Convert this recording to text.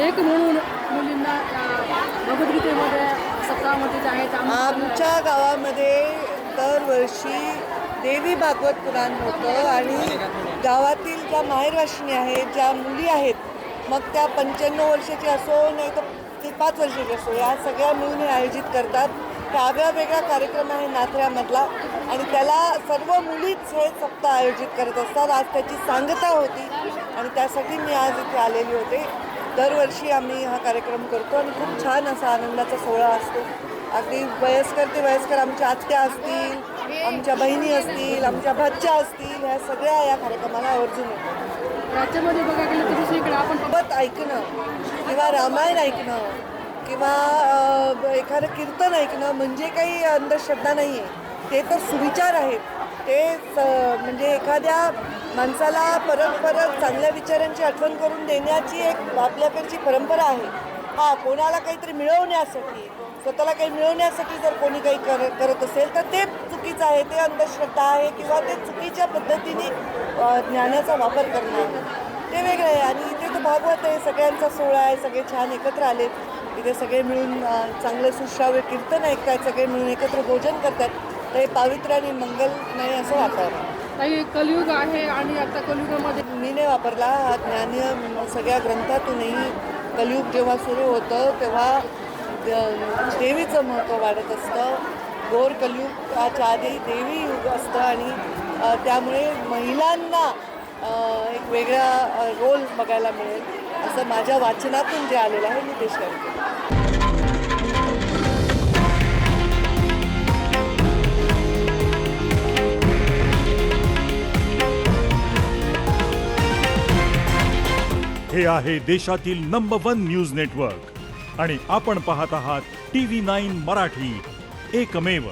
लेख म्हणून मुलींना भगवद्गीतेमध्ये सप्ताहामध्ये जे आहेत आमच्या गावामध्ये दरवर्षी देवी भागवत पुराण होतं आणि गावातील ज्या माहेरवाशिणी आहेत, ज्या मुली आहेत, मग त्या 95 वर्षाची असो नाही तर ती 5 वर्षाची असो, या सगळ्या मिळून हे आयोजित करतात. हा आगळा वेगळा कार्यक्रम आहे नाथऱ्यामधला आणि त्याला सर्व मुलीच हे सप्ताह आयोजित करत असतात. आज त्याची सांगता होती आणि त्यासाठी मी आज इथे आलेली होते. दरवर्षी आम्ही हा कार्यक्रम करतो आणि खूप छान असा आनंदाचा सोहळा असतो. अगदी वयस्कर ते वयस्कर आमच्या आत्या असतील, आमच्या बहिणी असतील, आमच्या भाच्या असतील, ह्या सगळ्या या कार्यक्रमाला आवर्जून येतात. राज्यामध्ये बघायला गेलं तर दुसरीकडे आपण सोबत ऐकणं किंवा रामायण ऐकणं किंवा एखादं कीर्तन ऐकणं म्हणजे काही अंधश्रद्धा नाही आहे. ते तर सुविचार आहेत. ते म्हणजे एखाद्या माणसाला परत परत चांगल्या विचारांची आठवण करून देण्याची एक आपल्याकडची परंपरा आहे. हा कोणाला काहीतरी मिळवण्यासाठी, स्वतःला काही मिळवण्यासाठी जर कोणी काही करत असेल तर ते चुकीचं आहे, ते अंधश्रद्धा आहे किंवा ते चुकीच्या पद्धतीने ज्ञानाचा वापर करणं आहे, ते वेगळं आहे. आणि इथे तर भागवत आहे, सगळ्यांचा सोहळा आहे, सगळे छान एकत्र आलेत. इथे सगळे मिळून चांगलं सुश्राव्य कीर्तन ऐकतात, सगळे मिळून एकत्र भोजन करतात. तर हे पावित्र्य आणि मंगलमय असं वातावरण. काही कलियुग आहे आणि आता कलियुगामध्ये मी नाही वापरला हा ज्ञानीय सगळ्या ग्रंथातूनही. कलियुग जेव्हा सुरू होतं तेव्हा देवीचं महत्त्व वाढत असतं. घोर कलियुगाच्या आधी देवी युग असतं आणि त्यामुळे महिलांना एक वेगळा रोल बघायला मिळेल असं माझ्या वाचनातून जे आलेलं आहे मी ते शेअर केलं. हे आहे देशातील नंबर 1 न्यूज नेटवर्क आणि आपण पाहत आहात TV9 मराठी, एकमेव.